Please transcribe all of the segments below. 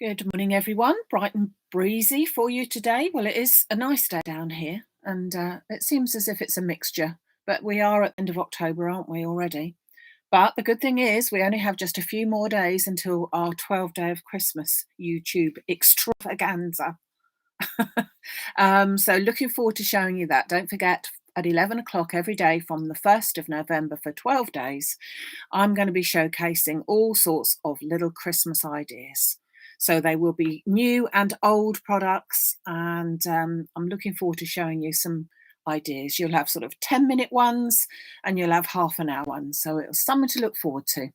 Good morning, everyone. Bright and breezy for you today. Well, it is a nice day down here, and it seems as if it's a mixture, but we are at the end of October, aren't we, already? But the good thing is, we only have just a few more days until our 12-day of Christmas YouTube extravaganza. So, looking forward to showing you that. Don't forget, at 11 o'clock every day from the 1st of November for 12 days, I'm going to be showcasing all sorts of little Christmas ideas. So they will be new and old products, and I'm looking forward to showing you some ideas. You'll have sort of 10-minute ones and you'll have half an hour ones. So it's something to look forward to,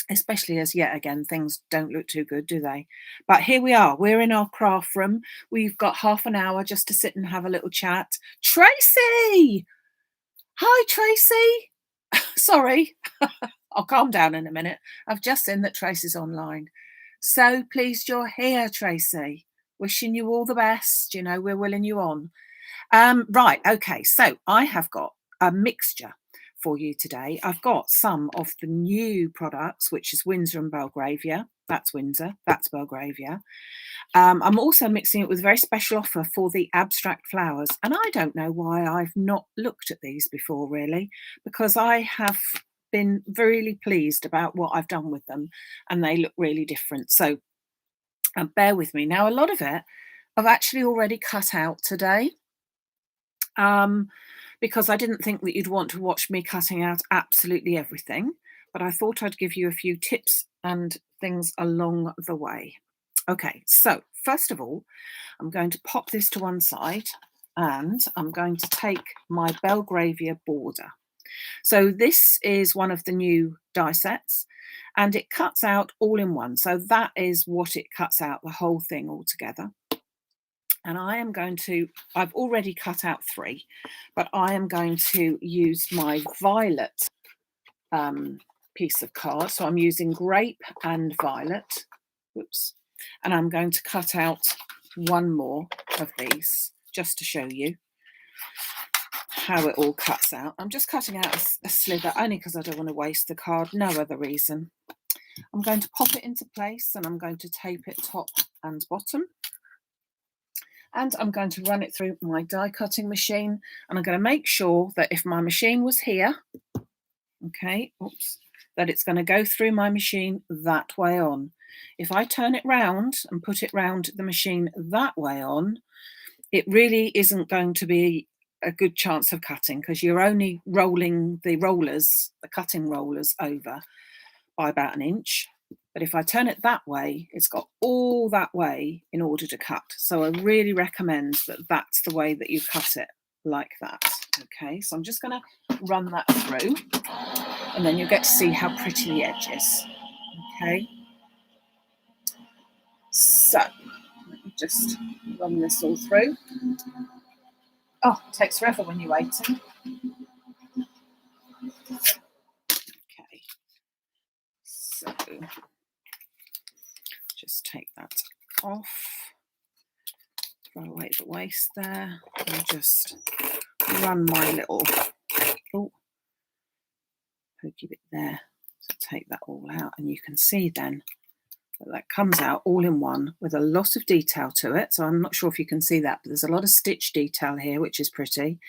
especially as yet again things don't look too good, do they? But here we are, we're in our craft room. We've got half an hour just to sit and have a little chat. Tracy! Hi, Tracy. Sorry. I'll calm down in a minute. I've just seen that Tracy's online. So pleased you're here, Tracy. Wishing you all the best. You know, we're willing you on. Right, okay, so I have got a mixture for you today. I've got some of the new products, which is Windsor and Belgravia. That's Windsor, that's Belgravia. I'm also mixing it with a very special offer for the abstract flowers. And I don't know why I've not looked at these before, really, because I have been really pleased about what I've done with them and they look really different. So bear with me. Now, a lot of it I've actually already cut out today because I didn't think that you'd want to watch me cutting out absolutely everything, but I thought I'd give you a few tips and things along the way. Okay, so first of all, I'm going to pop this to one side and I'm going to take my Belgravia Border. So this is one of the new die sets and it cuts out all in one. So that is what it cuts out, the whole thing all together. And I've already cut out 3, but I am going to use my violet piece of card. So I'm using grape and violet. Whoops. And I'm going to cut out one more of these just to show you how it all cuts out. I'm just cutting out a slither only because I don't want to waste the card, no other reason. I'm going to pop it into place and I'm going to tape it top and bottom. And I'm going to run it through my die cutting machine and I'm going to make sure that if my machine was here, okay, oops, that it's going to go through my machine that way on. If I turn it round and put it round the machine that way on, it really isn't going to be a good chance of cutting because you're only rolling the cutting rollers over by about 1 inch. But if I turn it that way, it's got all that way in order to cut. So I really recommend that that's the way that you cut it, like that. Okay, so I'm just going to run that through and then you'll get to see how pretty the edge is. Okay, so let me just run this all through. Oh, it takes forever when you're waiting. Okay, so just take that off, throw away the waste there, and just run my little pokey bit there. So take that all out, and you can see then that comes out all in one with a lot of detail to it. So I'm not sure if you can see that, but there's a lot of stitch detail here, which is pretty.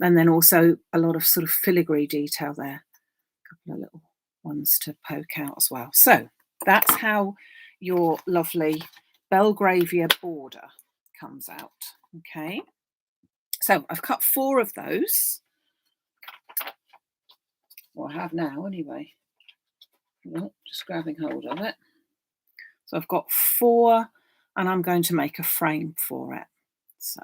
And then also a lot of sort of filigree detail there. A couple of little ones to poke out as well. So that's how your lovely Belgravia Border comes out. Okay. So I've cut 4 of those. Or I have now anyway. Just grabbing hold of it. So I've got 4 and I'm going to make a frame for it. So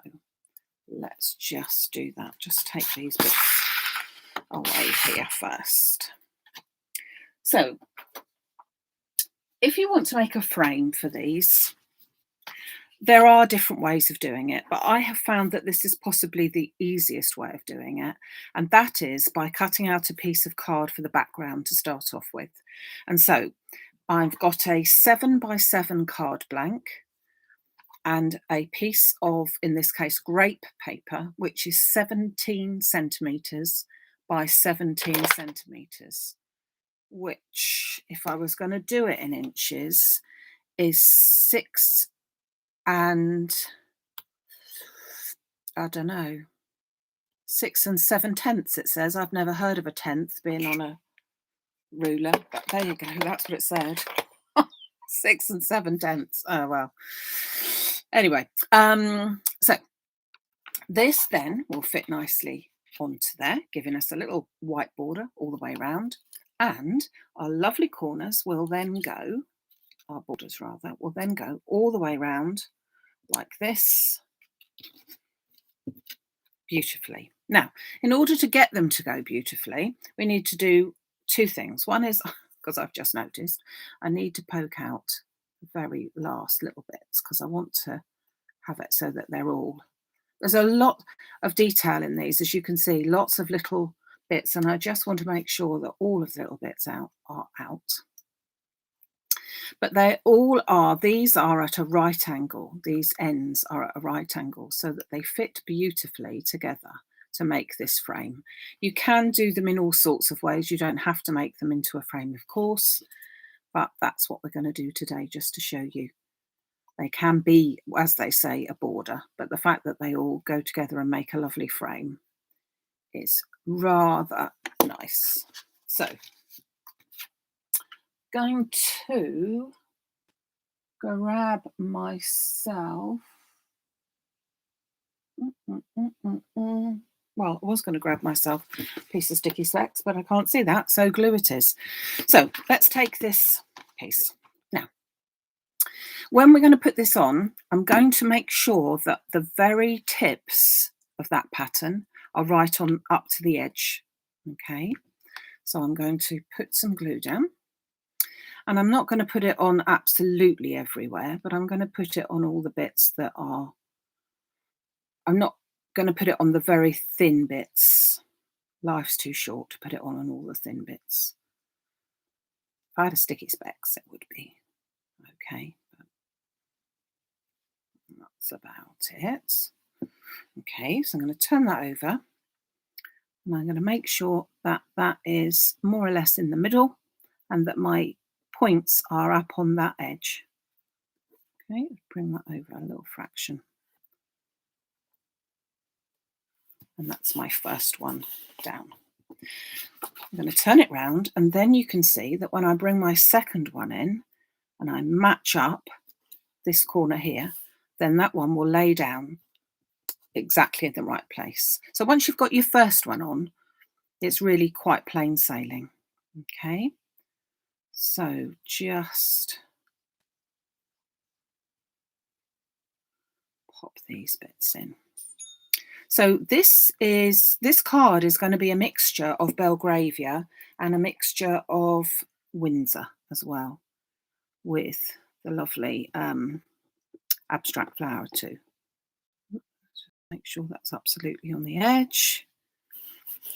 let's just do that. Just take these bits away here first. So if you want to make a frame for these, there are different ways of doing it, but I have found that this is possibly the easiest way of doing it. And that is by cutting out a piece of card for the background to start off with. And so I've got a 7x7 card blank and a piece of, in this case, grape paper, which is 17 centimetres by 17 centimetres, which, if I was going to do it in inches, is 6 and, I don't know, 6 7/10 it says. I've never heard of a tenth being on a ruler, but there you go, that's what it said. 6 7/10. Oh well. Anyway, so this then will fit nicely onto there, giving us a little white border all the way around, and our lovely corners will then go, our borders rather, will then go all the way around like this, beautifully. Now, in order to get them to go beautifully, we need to do two things. One is, because I've just noticed, I need to poke out the very last little bits because I want to have it so that they're all, there's a lot of detail in these, as you can see, lots of little bits, and I just want to make sure that all of the little bits are out. But they all are, these are at a right angle, these ends are at a right angle so that they fit beautifully together to make this frame. You can do them in all sorts of ways. You don't have to make them into a frame, of course, but that's what we're going to do today, just to show you. They can be, as they say, a border, but the fact that they all go together and make a lovely frame is rather nice. So, going to grab myself. Well, I was going to grab myself a piece of sticky specs, but I can't see that, so glue it is. So let's take this piece. Now, when we're going to put this on, I'm going to make sure that the very tips of that pattern are right on up to the edge. Okay, so I'm going to put some glue down. And I'm not going to put it on absolutely everywhere, but I'm going to put it on all the bits that are, I'm not going to put it on the very thin bits. Life's too short to put it on all the thin bits. If I had a sticky specs, it would be okay. But that's about it. Okay, so I'm going to turn that over. And I'm going to make sure that that is more or less in the middle and that my points are up on that edge. Okay, bring that over a little fraction. And that's my first one down. I'm going to turn it round, and then you can see that when I bring my second one in and I match up this corner here, then that one will lay down exactly in the right place. So once you've got your first one on, it's really quite plain sailing. Okay, so just pop these bits in. So this card is going to be a mixture of Belgravia and a mixture of Windsor as well, with the lovely Abstract Flower too. Make sure that's absolutely on the edge.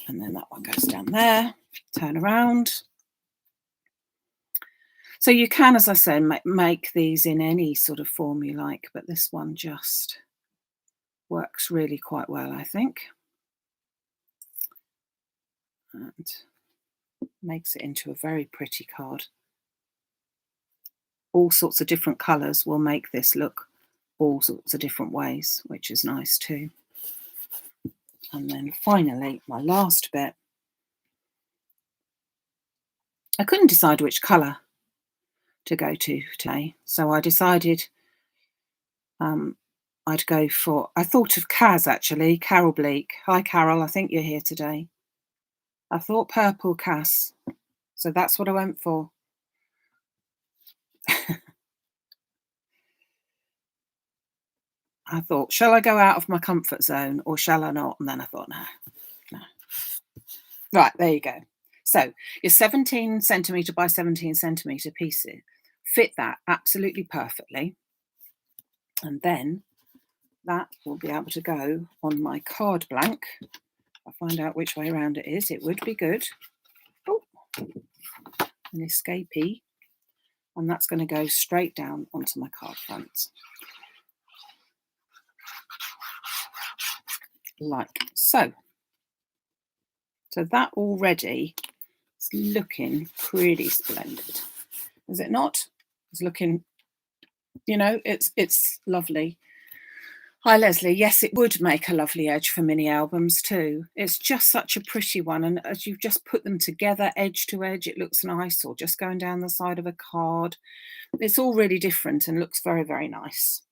And then that one goes down there, turn around. So you can, as I said, make these in any sort of form you like, but this one just works really quite well, I think. And makes it into a very pretty card. All sorts of different colours will make this look all sorts of different ways, which is nice too. And then finally, my last bit. I couldn't decide which colour to go to today, so I decided I'd go for, I thought of Kaz actually, Carol Bleak. Hi Carol, I think you're here today. I thought purple Cass, so that's what I went for. I thought, shall I go out of my comfort zone or shall I not? And then I thought, no. Right, there you go. So your 17 centimetre by 17 centimetre pieces fit that absolutely perfectly. And then that will be able to go on my card blank. I'll find out which way around it is. It would be good. Oh, an escapee. And that's going to go straight down onto my card front. Like so. So that already is looking pretty splendid. Is it not? It's looking You know, it's lovely. Hi, Leslie. Yes, it would make a lovely edge for mini albums too. It's just such a pretty one. And as you've just put them together, edge to edge, it looks nice, or just going down the side of a card. It's all really different and looks very, very nice.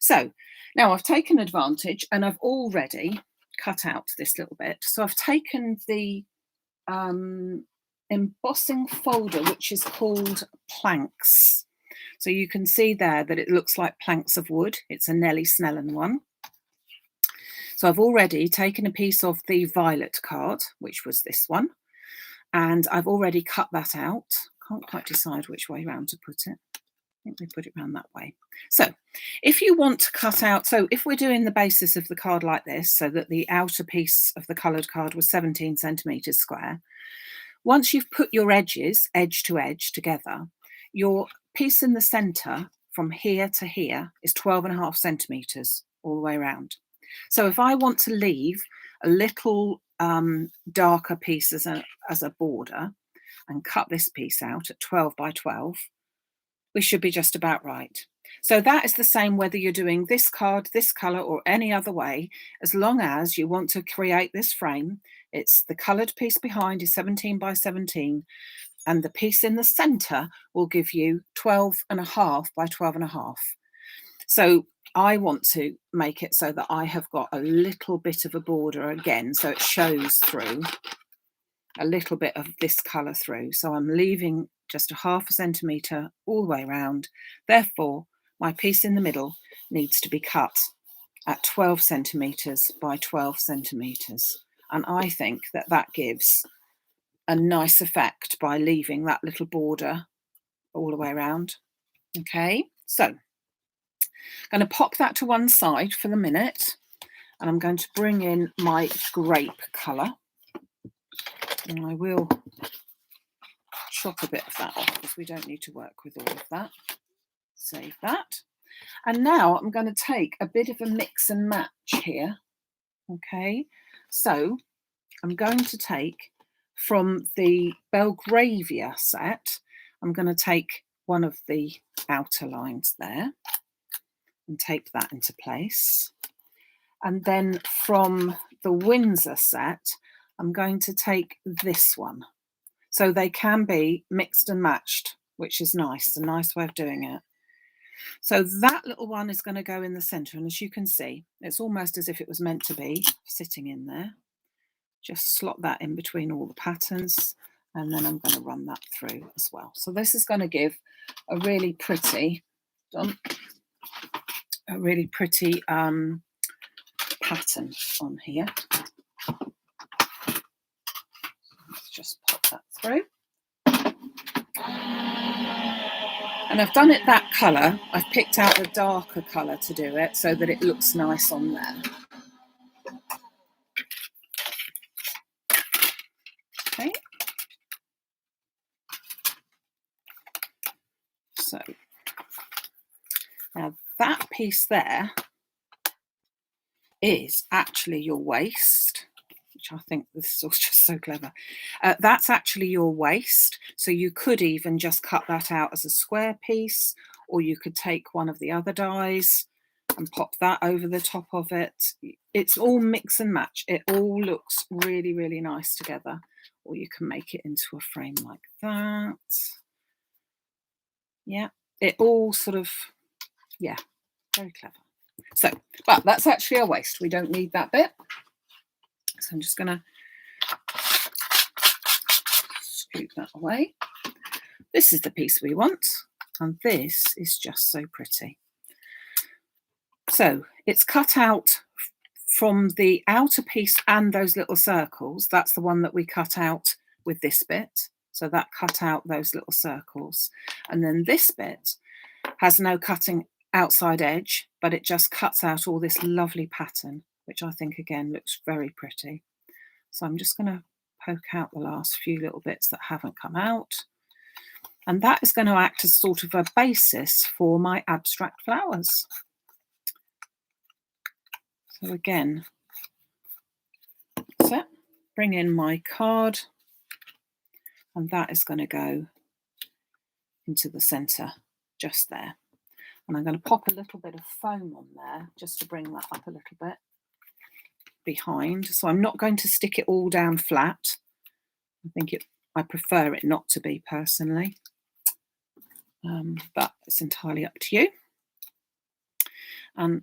So now I've taken advantage and I've already cut out this little bit. So I've taken the embossing folder, which is called Planks. So you can see there that it looks like planks of wood. It's a Nellie Snellen one. So I've already taken a piece of the violet card, which was this one, and I've already cut that out. Can't quite decide which way around to put it. I think we put it around that way. So if you want to cut out, so if we're doing the basis of the card like this, so that the outer piece of the coloured card was 17 centimetres square, once you've put your edges, edge to edge together, your piece in the centre from here to here is 12.5 centimetres all the way around. So if I want to leave a little darker piece as a border and cut this piece out at 12 by 12, we should be just about right. So that is the same whether you're doing this card, this colour, or any other way, as long as you want to create this frame. It's the coloured piece behind is 17 by 17, and the piece in the centre will give you 12.5 by 12.5. So I want to make it so that I have got a little bit of a border again, so it shows through a little bit of this colour through. So I'm leaving just a 0.5 centimetre all the way around. Therefore, my piece in the middle needs to be cut at 12 centimetres by 12 centimetres. And I think that that gives a nice effect by leaving that little border all the way around. Okay, so I'm going to pop that to one side for the minute, and I'm going to bring in my grape colour, and I will chop a bit of that off because we don't need to work with all of that. Save that. And now I'm going to take a bit of a mix and match here. Okay, so I'm going to take from the Belgravia set, I'm going to take one of the outer lines there and tape that into place. And then from the Windsor set, I'm going to take this one. So they can be mixed and matched, which is nice, a nice way of doing it. So that little one is going to go in the centre, and as you can see, it's almost as if it was meant to be sitting in there. Just slot that in between all the patterns, and then I'm going to run that through as well. So this is going to give a really pretty, pattern on here. Let's just pop that through. And I've done it that colour. I've picked out a darker colour to do it so that it looks nice on there. Okay. So now that piece there is actually your waist, which I think this is just so clever. That's actually your waist. So you could even just cut that out as a square piece, or you could take one of the other dies and pop that over the top of it. It's all mix and match. It all looks really, really nice together. Or you can make it into a frame like that. Yeah, it all sort of, yeah, very clever. So, but that's actually a waist. We don't need that bit. So I'm just going to scoop that away. This is the piece we want, and this is just so pretty. So it's cut out from the outer piece and those little circles. That's the one that we cut out with this bit. So that cut out those little circles. And then this bit has no cutting outside edge, but it just cuts out all this lovely pattern, which I think again looks very pretty. So I'm just going to poke out the last few little bits that haven't come out. And that is going to act as sort of a basis for my abstract flowers. So again, so bring in my card, and that is going to go into the centre just there. And I'm going to pop a little bit of foam on there just to bring that up a little bit behind. So I'm not going to stick it all down flat. I prefer it not to be personally, but it's entirely up to you. And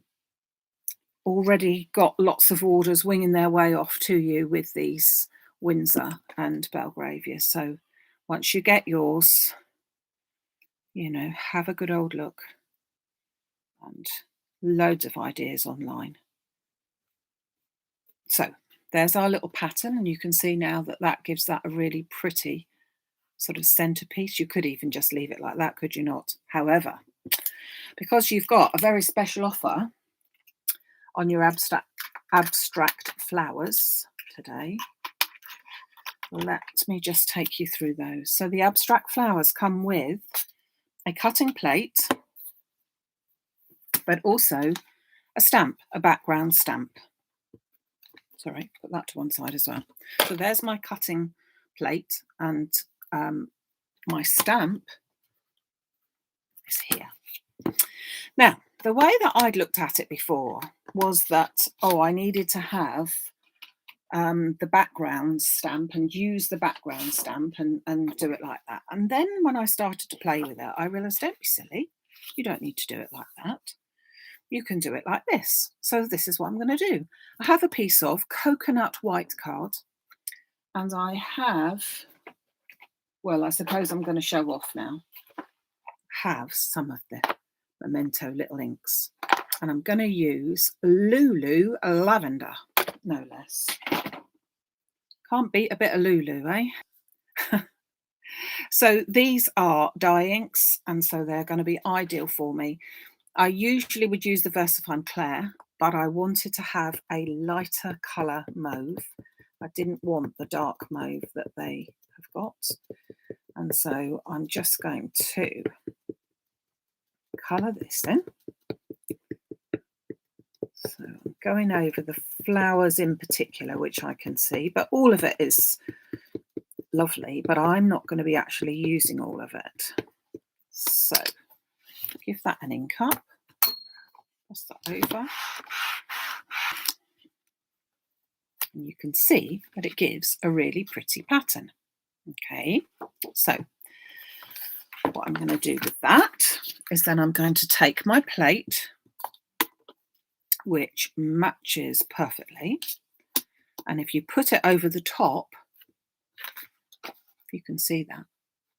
already got lots of orders winging their way off to you with these Windsor and Belgravia. So once you get yours, you know, have a good old look, and loads of ideas online. So there's our little pattern, and you can see now that that gives that a really pretty sort of centerpiece. You could even just leave it like that, could you not? However, because you've got a very special offer on your abstract flowers today, let me just take you through those. So the abstract flowers come with a cutting plate, but also a stamp, a background stamp. Sorry, put that to one side as well. So there's my cutting plate, and my stamp is here. Now, the way that I'd looked at it before was that, I needed to have the background stamp and use the background stamp and do it like that. And then when I started to play with it, I realised, don't be silly. You don't need to do it like that. You can do it like this. So this is what I'm going to do. I have a piece of coconut white card, and I have, well, I suppose I'm going to show off now, have some of the Memento little inks. And I'm going to use Lulu Lavender, no less. Can't beat a bit of Lulu, eh? So these are dye inks, and so they're going to be ideal for me. I usually would use the Versafine Claire, but I wanted to have a lighter colour mauve. I didn't want the dark mauve that they have got. And so I'm just going to colour this in. So I'm going over the flowers in particular, which I can see, but all of it is lovely, but I'm not going to be actually using all of it. So give that an ink up, pass that over, and you can see that it gives a really pretty pattern. Okay, so what I'm going to do with that is then I'm going to take my plate, which matches perfectly, and if you put it over the top, if you can see that, I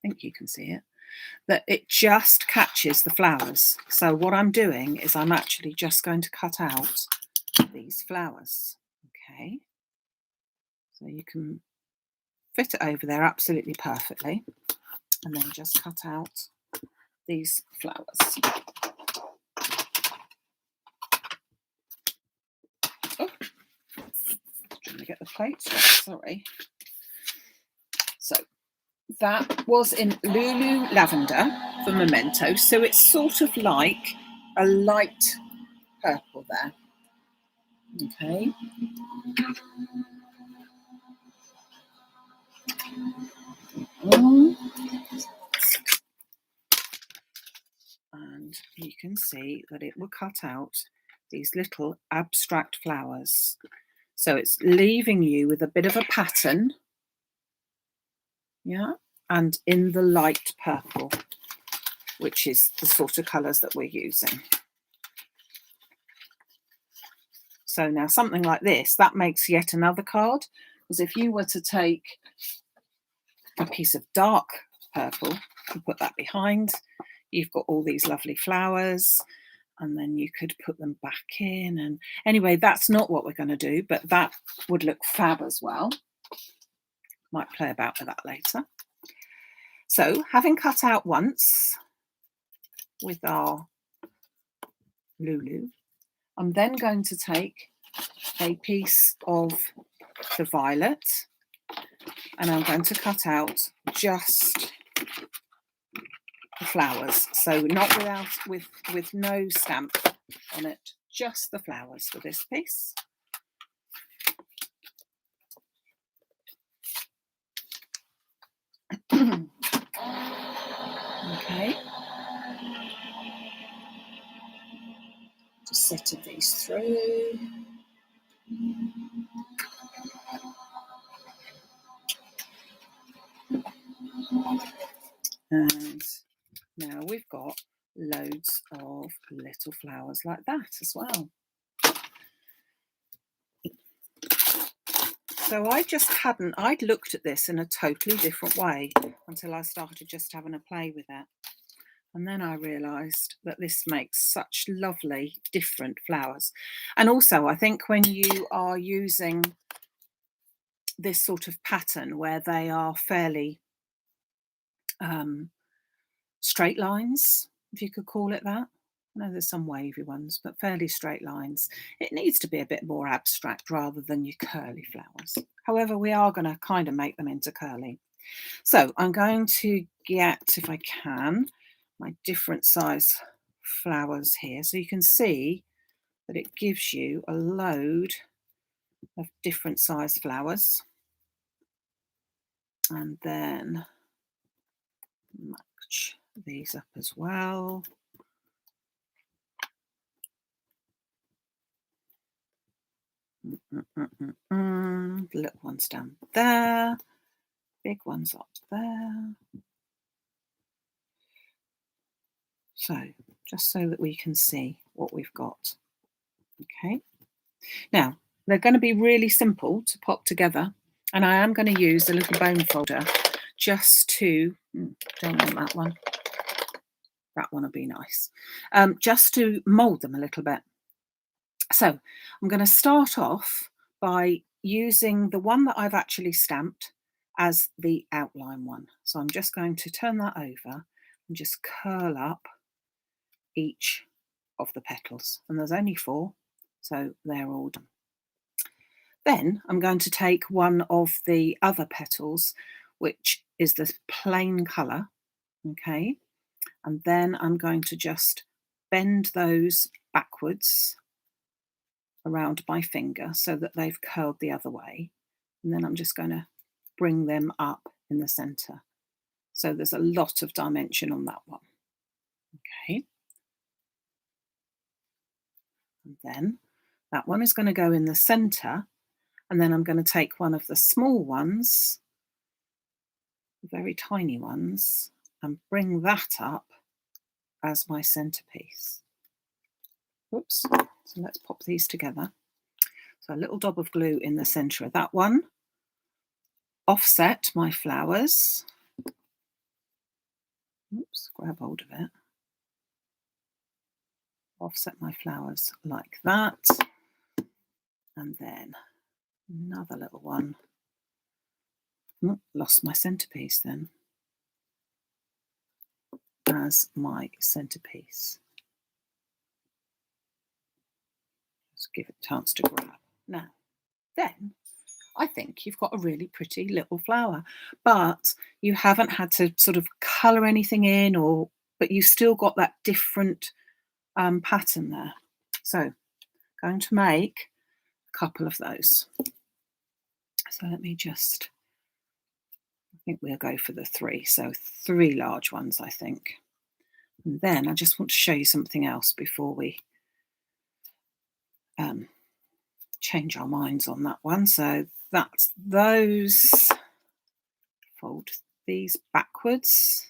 think you can see it, that it just catches the flowers. So what I'm doing is I'm actually just going to cut out these flowers. Okay, so you can fit it over there absolutely perfectly, and then just cut out these flowers. Oh, trying to get the plates right, sorry. So that was in Lulu Lavender for Memento, so it's sort of like a light purple there. Okay. And you can see that it will cut out these little abstract flowers. So it's leaving you with a bit of a pattern, yeah, and in the light purple, which is the sort of colours that we're using. So now something like this, that makes yet another card, because if you were to take a piece of dark purple and put that behind, you've got all these lovely flowers, and then you could put them back in. And anyway, that's not what we're going to do, but that would look fab as well. Might play about with that later. So having cut out once with our Lulu, I'm then going to take a piece of the violet, and I'm going to cut out just the flowers. So not with no stamp on it, just the flowers for this piece. Okay. set of these through. And now we've got loads of little flowers like that as well. So I'd looked at this in a totally different way until I started just having a play with it. And then I realised that this makes such lovely different flowers. And also I think when you are using this sort of pattern where they are fairly straight lines, if you could call it that. I know there's some wavy ones, but fairly straight lines. It needs to be a bit more abstract rather than your curly flowers. However, we are going to kind of make them into curly. So I'm going to get, if I can, my different size flowers here. So you can see that it gives you a load of different size flowers. And then match these up as well. The little ones down there, big ones up there. So just so that we can see what we've got. Okay. Now they're going to be really simple to pop together, and I am going to use a little bone folder just to, don't want that one. That one will be nice. Just to mould them a little bit. So I'm going to start off by using the one that I've actually stamped as the outline one. So I'm just going to turn that over and just curl up each of the petals. And there's only 4, so they're all done. Then I'm going to take one of the other petals, which is this plain colour, okay? And then I'm going to just bend those backwards around my finger so that they've curled the other way. And then I'm just going to bring them up in the centre. So there's a lot of dimension on that one. Okay. And then that one is going to go in the centre. And then I'm going to take one of the small ones, the very tiny ones, and bring that up as my centrepiece. Whoops. So let's pop these together. So a little dab of glue in the centre of that one. Offset my flowers. Oops, grab hold of it. Offset my flowers like that. And then another little one. Lost my centrepiece then. As my centrepiece. Just give it a chance to grab. Now, then I think you've got a really pretty little flower, but you haven't had to sort of colour anything in, but you still got that different pattern there. So going to make a couple of those. So let me just, I think we'll go for the 3. So 3 large ones, I think. And then I just want to show you something else before we change our minds on that one. So that's those. Fold these backwards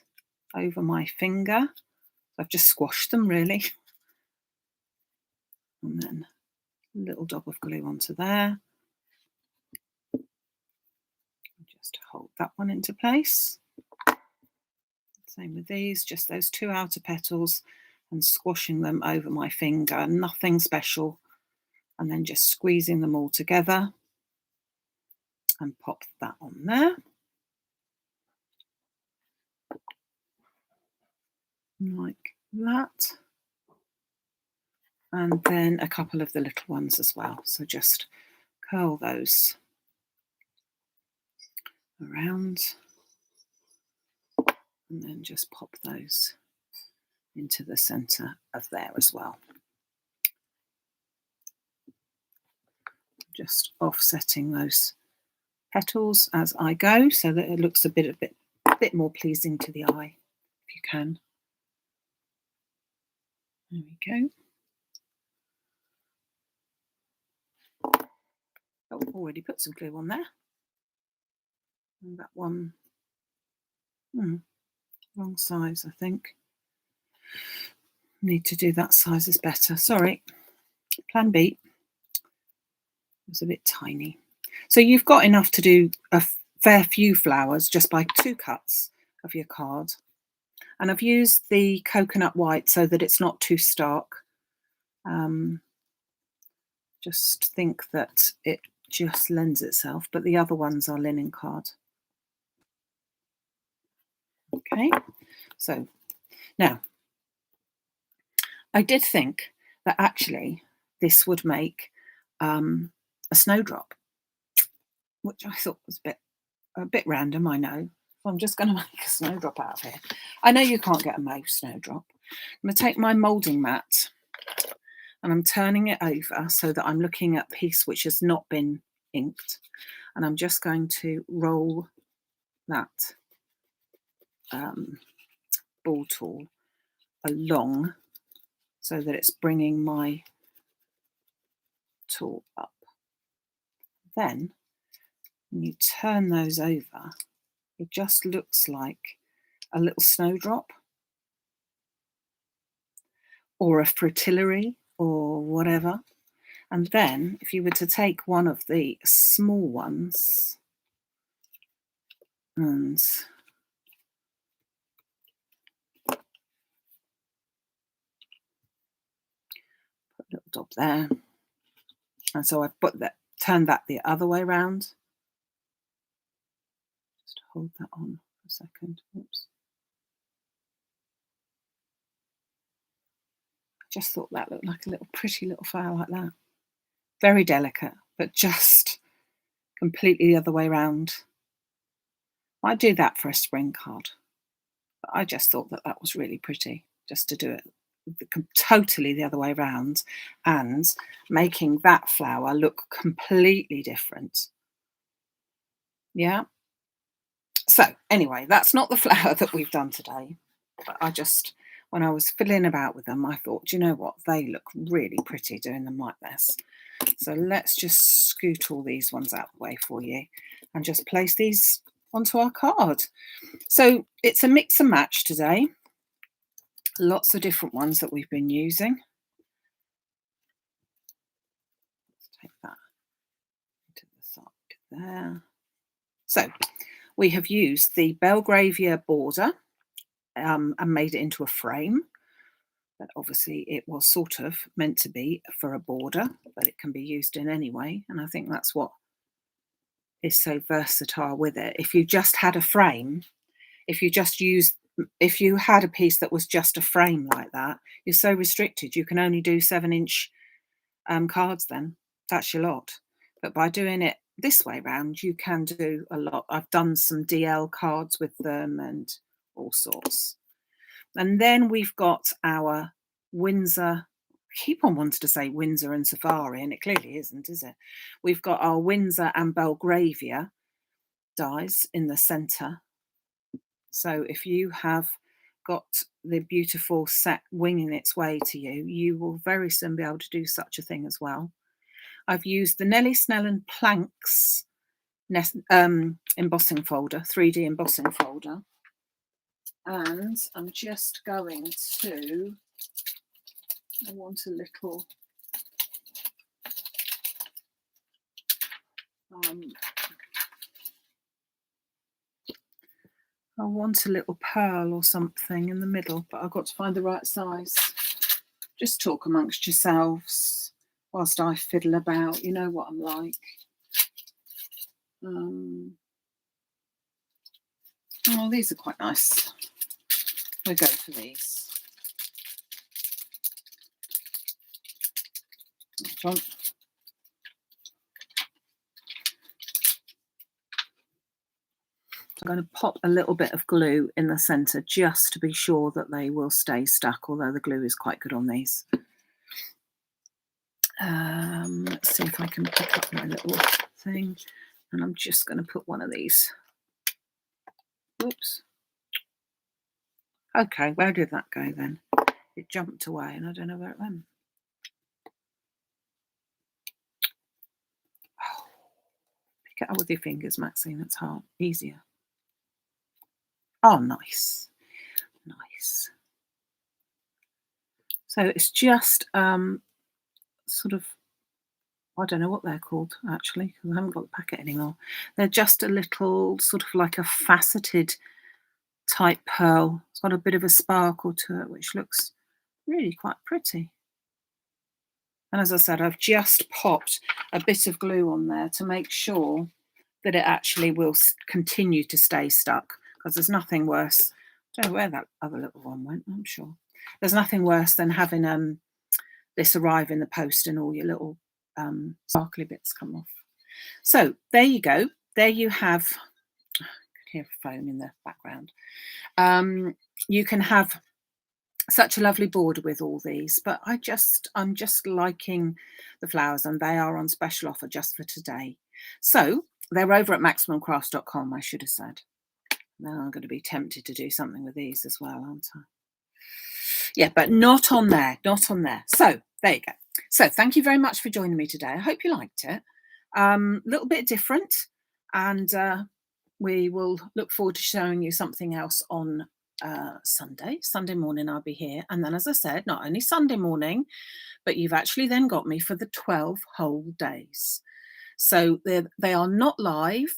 over my finger. I've just squashed them really. And then a little dab of glue onto there. Just hold that one into place. Same with these, just those 2 outer petals and squashing them over my finger, nothing special. And then just squeezing them all together and pop that on there. Like that. And then a couple of the little ones as well. So just curl those around and then just pop those into the centre of there as well. Just offsetting those petals as I go so that it looks a bit more pleasing to the eye, if you can. There we go. Oh, already put some glue on there. And that one, wrong size, I think. Need to do that size is better. Sorry, plan B. It was a bit tiny. So you've got enough to do a fair few flowers just by 2 cuts of your card. And I've used the coconut white so that it's not too stark. Just think that it just lends itself, but the other ones are linen card. Okay, so now I did think that actually this would make a snowdrop, which I thought was a bit random, I know. So I'm just going to make a snowdrop out of here. I know you can't get a mauve snowdrop. I'm going to take my moulding mat and I'm turning it over so that I'm looking at a piece which has not been inked. And I'm just going to roll that ball tool along so that it's bringing my tool up. Then when you turn those over, it just looks like a little snowdrop or a fritillary or whatever. And then if you were to take one of the small ones and put a little dot there. And so I've turned that the other way around. Just hold that on for a second. Oops. Just thought that looked like a little pretty little flower like that. Very delicate, but just completely the other way around. I do that for a spring card, but I just thought that that was really pretty, just to do it totally the other way around and making that flower look completely different. Yeah. So anyway, that's not the flower that we've done today, but when I was fiddling about with them, I thought, do you know what? They look really pretty doing them like this. So let's just scoot all these ones out of the way for you and just place these onto our card. So it's a mix and match today. Lots of different ones that we've been using. Let's take that to the side there. So we have used the Belgravia Border and made it into a frame. But obviously it was sort of meant to be for a border, but it can be used in any way. And I think that's what is so versatile with it. If you just had a frame, if you had a piece that was just a frame like that, you're so restricted. You can only do 7-inch cards then. That's your lot. But by doing it this way round, you can do a lot. I've done some DL cards with them and all sorts. And then we've got our Windsor, I keep on wanting to say Windsor and Safari, and it clearly isn't, is it? We've got our Windsor and Belgravia dies in the centre. So if you have got the beautiful set winging its way to you, you will very soon be able to do such a thing as well. I've used the Nellie Snell and Planks embossing folder, 3D embossing folder. And I'm just going to, I want a little pearl or something in the middle, but I've got to find the right size. Just talk amongst yourselves whilst I fiddle about. You know what I'm like. Oh, these are quite nice. We'll go for these. I'm going to pop a little bit of glue in the centre just to be sure that they will stay stuck, although the glue is quite good on these. Let's see if I can pick up my little thing, and I'm just going to put one of these. Oops. Okay, where did that go then? It jumped away and I don't know where it went. Oh, Pick it up with your fingers, Maxine. It's hard. Easier. Oh, nice. Nice. So it's just sort of, I don't know what they're called actually, because I haven't got the packet anymore. They're just a little sort of like a faceted type pearl. It's got a bit of a sparkle to it, which looks really quite pretty. And as I said, I've just popped a bit of glue on there to make sure that it actually will continue to stay stuck, because there's nothing worse. I don't know where that other little one went, I'm sure. There's nothing worse than having this arrive in the post and all your little sparkly bits come off. So there you go. There you have, I could hear a phone in the background. You can have such a lovely border with all these, but I'm just liking the flowers, and they are on special offer just for today. So they're over at maximumcrafts.com, I should have said. Now I'm going to be tempted to do something with these as well, aren't I? Yeah, but not on there, not on there. So there you go. So thank you very much for joining me today. I hope you liked it. A little bit different, and we will look forward to showing you something else on Sunday morning. I'll be here, and then, as I said, not only Sunday morning, but you've actually then got me for the 12 whole days. So they are not live,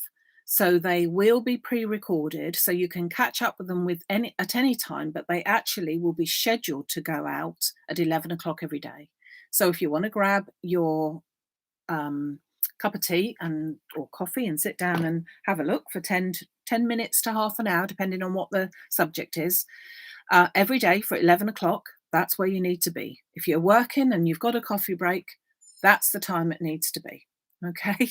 so they will be pre-recorded, so you can catch up with them at any time, but they actually will be scheduled to go out at 11 o'clock every day. So if you want to grab your cup of tea or coffee and sit down and have a look for 10 minutes to half an hour, depending on what the subject is, every day for 11 o'clock, that's where you need to be. If you're working and you've got a coffee break, that's the time it needs to be. Okay.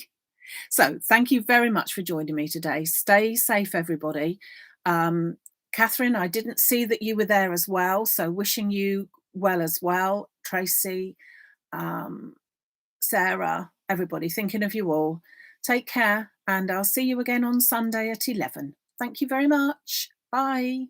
So thank you very much for joining me today. Stay safe, everybody. Catherine, I didn't see that you were there as well, so wishing you well as well. Tracy, Sarah, everybody, thinking of you all. Take care, and I'll see you again on Sunday at 11. Thank you very much. Bye.